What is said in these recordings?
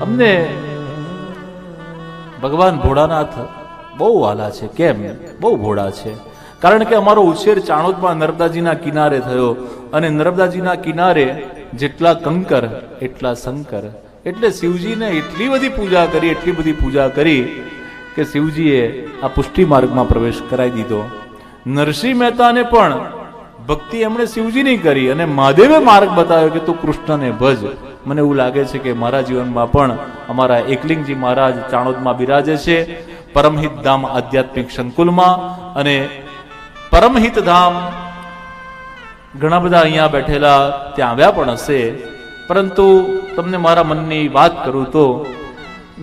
અમને ભગવાન ભોળાનાથ બહુ વાલા છે. કેમ? બહુ ભોળા છે. કારણ કે અમારો ઉછેર ચાણોદમાં નર્મદાજીના કિનારે થયો, અને નર્મદાજીના કિનારે જેટલા કંકર એટલા શંકર. એટલે શિવજીને એટલી બધી પૂજા કરી કે શિવજીએ આ પુષ્ટિ માર્ગમાં પ્રવેશ કરાવી દીધો. નરસિંહ મહેતાને પણ ભક્તિ એમણે શિવજીની કરી, અને મહાદેવે માર્ગ બતાવ્યો કે તું કૃષ્ણને ભજ. મને એવું લાગે છે કે મારા જીવનમાં પણ અમારા એકલિંગજી મહારાજ ચાણોદમાં બિરાજે છે, પરમહિત ધામ આધ્યાત્મિક સંકુલમાં. અને પરમહિત ધામ ઘણા બધા અહીંયા બેઠેલા ત્યાં આવ્યા પણ હશે, પરંતુ તમને મારા મનની વાત કરું તો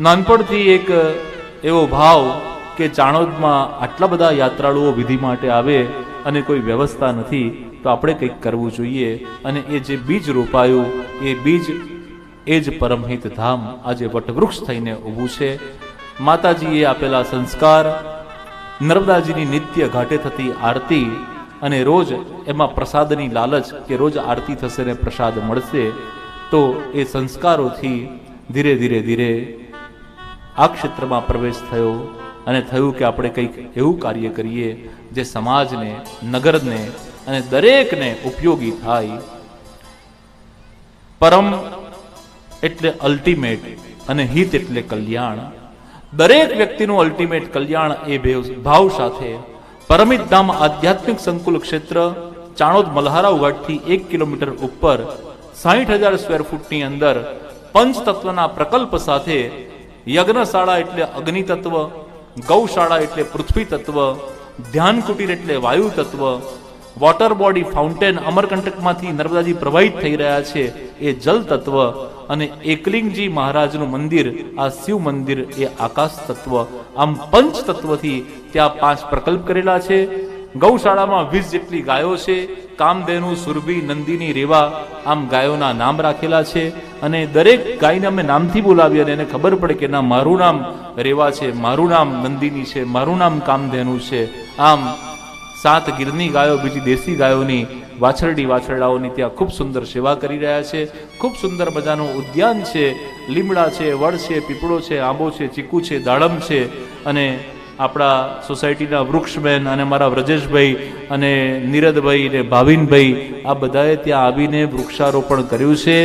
નાનપણથી એક એવો ભાવ કે ચાણોદમાં આટલા બધા યાત્રાળુઓ વિધિ માટે આવે અને કોઈ વ્યવસ્થા નથી, તો આપણે કંઈક કરવું જોઈએ. અને એ જે બીજ રોપાયું, એ બીજ એ જ પરમહિત ધામ આજે વટવૃક્ષ થઈને ઊભું છે. માતાજીએ આપેલા સંસ્કાર, નર્મદાજીની નિત્ય ઘાટે થતી આરતી, અને રોજ એમાં પ્રસાદની લાલચ કે રોજ આરતી થશે ને પ્રસાદ મળશે, તો એ સંસ્કારોથી ધીરે ધીરે આ ક્ષેત્રમાં પ્રવેશ થયો, અને થયું કે આપણે કંઈક એવું કાર્ય કરીએ જે સમાજને, નગરને અને દરેકને ઉપયોગી થાય. પરમ એટલે અલ્ટિમેટ, અને હિત એટલે કલ્યાણ. દરેક વ્યક્તિનું અલ્ટિમેટ કલ્યાણ એ ભાવ સાથે પરમિત ધામ આધ્યાત્મિક સંકુલ ક્ષેત્ર ચાણોદ મલ્હારા ઘાટથી 1 કિલોમીટર ઉપર 60,000 સ્ક્વેર ફૂટની અંદર પંચતત્વના પ્રકલ્પ સાથે યજ્ઞશાળા એટલે અગ્નિ તત્વ, ગૌશાળા એટલે પૃથ્વી તત્વ, ધ્યાન કુટીર એટલે વાયુ તત્વ, વોટર બોડી ફાઉન્ટેન અમરકંટકમાંથી નર્મદાજી પ્રવાહિત થઈ રહ્યા છે એ જલ તત્વ, અને એકલિંગજી મહારાજનું મંદિર, આ શિવ મંદિર એ આકાશ તત્વ. આમ પંચ તત્વથી ત્યાં 5 પ્રકલ્પ કરેલા છે. ગૌશાળામાં 20 જેટલી ગાયો છે. કામધેનુ, સુરભી, નંદિની, રેવા, આમ ગાયોના નામ રાખેલા છે. અને દરેક ગાયને અમે નામથી બોલાવીએ અને એને ખબર પડે કે ના, મારું નામ રેવા છે, મારું નામ નંદિની છે, મારું નામ કામધેનુ છે. આમ 7 ગીરની ગાયો, બીજી દેશી ગાયોની વાછરડાઓની ત્યાં ખૂબ સુંદર સેવા કરી રહ્યા છે. ખૂબ સુંદર મજાનું ઉદ્યાન છે. લીમડા છે, વડ છે, પીપળો છે, આંબો છે, ચીકુ છે, દાડમ છે. અને આપણા સોસાયટીના વૃક્ષબેન અને મારા વ્રજેશભાઈ અને નીરદભાઈ ને ભાવિનભાઈ, આ બધાએ ત્યાં આવીને વૃક્ષારોપણ કર્યું છે.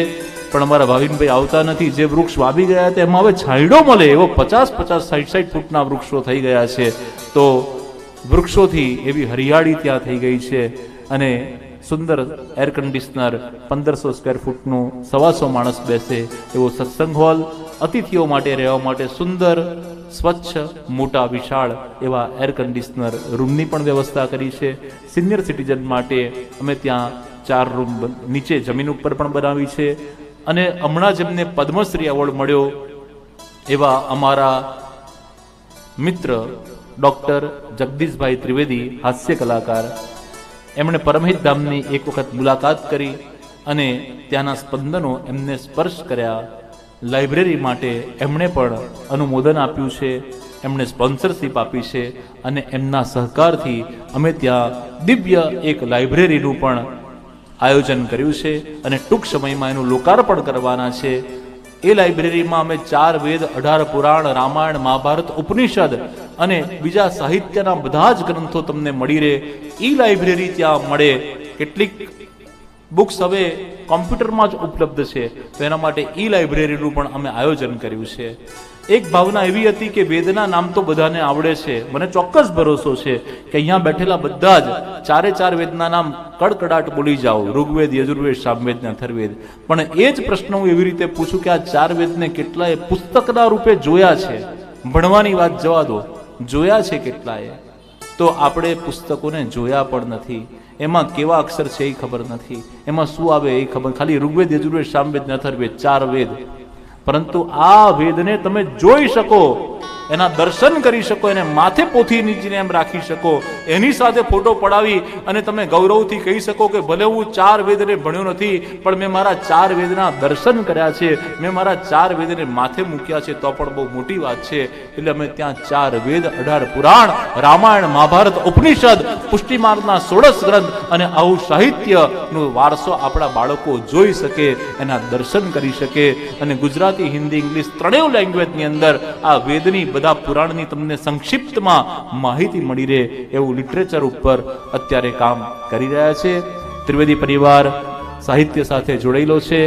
પણ અમારા ભાવિનભાઈ આવતા નથી. જે વૃક્ષ વાવી ગયા હતા એમાં હવે છાંયડો મળે એવો 50-50, 60-60 ફૂટના વૃક્ષો થઈ ગયા છે. તો વૃક્ષોથી એવી હરિયાળી ત્યાં થઈ ગઈ છે. અને સુંદર એર કન્ડિશનર 1500 સ્ક્વેર ફૂટનું 125 માણસ બેસે એવો સત્સંગ હોલ, અતિથિઓ માટે રહેવા માટે સુંદર, સ્વચ્છ, મોટા, વિશાળ એવા એર કન્ડિશનર રૂમની પણ વ્યવસ્થા કરી છે. સિનિયર સિટીઝન માટે અમે ત્યાં 4 રૂમ નીચે જમીન ઉપર પણ બનાવી છે. અને હમણાં જેમને પદ્મશ્રી એવોર્ડ મળ્યો એવા અમારા મિત્ર ડોક્ટર જગદીશભાઈ ત્રિવેદી, હાસ્ય કલાકાર, એમણે પરમહિત ધામની એક વખત મુલાકાત કરી અને ત્યાંના સ્પંદનો એમને સ્પર્શ કર્યા. લાઇબ્રેરી માટે એમણે પણ અનુમોદન આપ્યું છે, એમણે સ્પોન્સરશીપ આપી છે. અને એમના સહકારથી અમે ત્યાં દિવ્ય એક લાઇબ્રેરીનું પણ આયોજન કર્યું છે, અને ટૂંક સમયમાં એનું લોકાર્પણ કરવાના છે. એ લાઇબ્રેરીમાં અમે 4 વેદ, 18 પુરાણ, રામાયણ, મહાભારત, ઉપનિષદ અને બીજા સાહિત્યના બધા જ ગ્રંથો તમને મળી રહે. ઈ લાઇબ્રેરી ત્યાં મળે. કેટલીક બુક્સ હવે કોમ્પ્યુટરમાં જ ઉપલબ્ધ છે, તો એના માટે ઈ લાઇબ્રેરીનું પણ અમે આયોજન કર્યું છે. એક ભાવના એવી હતી કે વેદના નામ તો બધાને આવડે છે. મને ચોક્કસ ભરોસો છે કે અહીંયા બેઠેલા બધા જ 4 વેદના નામ કડકડાટ બોલી જાઓ, ઋગ્વેદ, યજુર્વેદ, સામવેદ ને અથર્વેદ. પણ એ જ પ્રશ્ન હું એવી રીતે પૂછું કે આ 4 વેદને કેટલાએ પુસ્તકના રૂપે જોયા છે? ભણવાની વાત જવા દો, જોયા છે કેટલાએ? તો આપણે પુસ્તકોને જોયા પણ નથી. એમાં કેવા અક્ષર છે એ ખબર નથી, એમાં શું આવે એ ખબર. ખાલી ઋગ્વેદ, યજુર્વેદ, સામવેદ ને અથર્વેદ 4 વેદ. પરંતુ આ વેદને તમે જોઈ શકો એના દર્શન કરી શકો, એને માથે પોથી નીચીને એમ રાખી શકો, એની સાથે ફોટો પડાવી અને તમે ગૌરવથી કહી શકો કે ભલે હું 4 વેદને ભણ્યો નથી, પણ મેં મારા 4 વેદના દર્શન કર્યા છે, મેં મારા 4 વેદને માથે મૂક્યા છે, તો પણ બહુ મોટી વાત છે. એટલે અમે ત્યાં 4 વેદ, 18 પુરાણ, રામાયણ, મહાભારત, ઉપનિષદ, પુષ્ટિમાર્ગના 16 ગ્રંથ અને આવું સાહિત્યનો વારસો આપણા બાળકો જોઈ શકે, એના દર્શન કરી શકે. અને ગુજરાતી, હિન્દી, ઇંગ્લિશ ત્રણેય લેંગ્વેજની અંદર આ વેદની, બધા પુરાણની તમને સંક્ષિપ્તમાં માહિતી મળી રહે એવું લિટરેચર ઉપર અત્યારે કામ કરી રહ્યા છે. ત્રિવેદી પરિવાર સાહિત્ય સાથે જોડાયેલો છે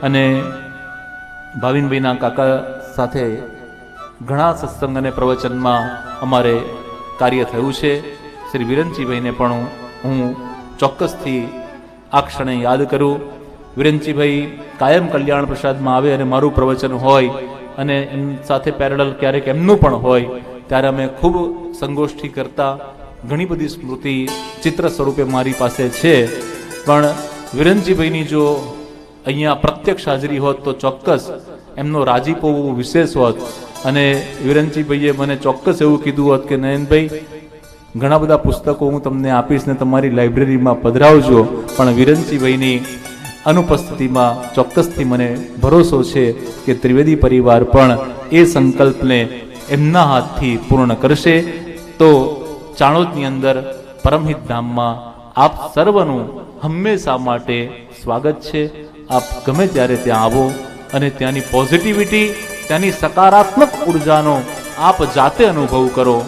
અને ભાવિનભાઈના કાકા સાથે ઘણા સત્સંગ અને પ્રવચનમાં અમારે કાર્ય થયું છે. શ્રી વિરંચીભાઈને પણ હું ચોક્કસથી આ ક્ષણે યાદ કરું. વિરંચીભાઈ કાયમ કલ્યાણ પ્રસાદમાં આવે અને મારું પ્રવચન હોય અને એમ સાથે પેરેલલ ક્યારેક એમનું પણ હોય, ત્યારે અમે ખૂબ સંગોષ્ઠી કરતા. ઘણી બધી સ્મૃતિ ચિત્ર સ્વરૂપે મારી પાસે છે. પણ વિરંચીભાઈની જો અહીંયા પ્રત્યક્ષ હાજરી હોત તો ચોક્કસ એમનો રાજીપો વિશેષ હોત. અને વિરંચીભાઈએ મને ચોક્કસ એવું કીધું હોત કે નયનભાઈ, ઘણા બધા પુસ્તકો હું તમને આપીશ ને તમારી લાઇબ્રેરીમાં પધરાવજો, પણ વિરંચીભાઈની અનુપસ્થિતિમાં ચોક્કસથી મને ભરોસો છે કે ત્રિવેદી પરિવાર પણ એ સંકલ્પને એમના હાથથી પૂર્ણ કરશે. તો ચાણોદની અંદર પરમહિત ધામમાં આપ સર્વનું હંમેશા માટે સ્વાગત છે. આપ ગમે ત્યારે ત્યાં આવો અને ત્યાંની પોઝિટિવિટી, ત્યાંની સકારાત્મક ઉર્જાનો આપ જાતે અનુભવ કરો.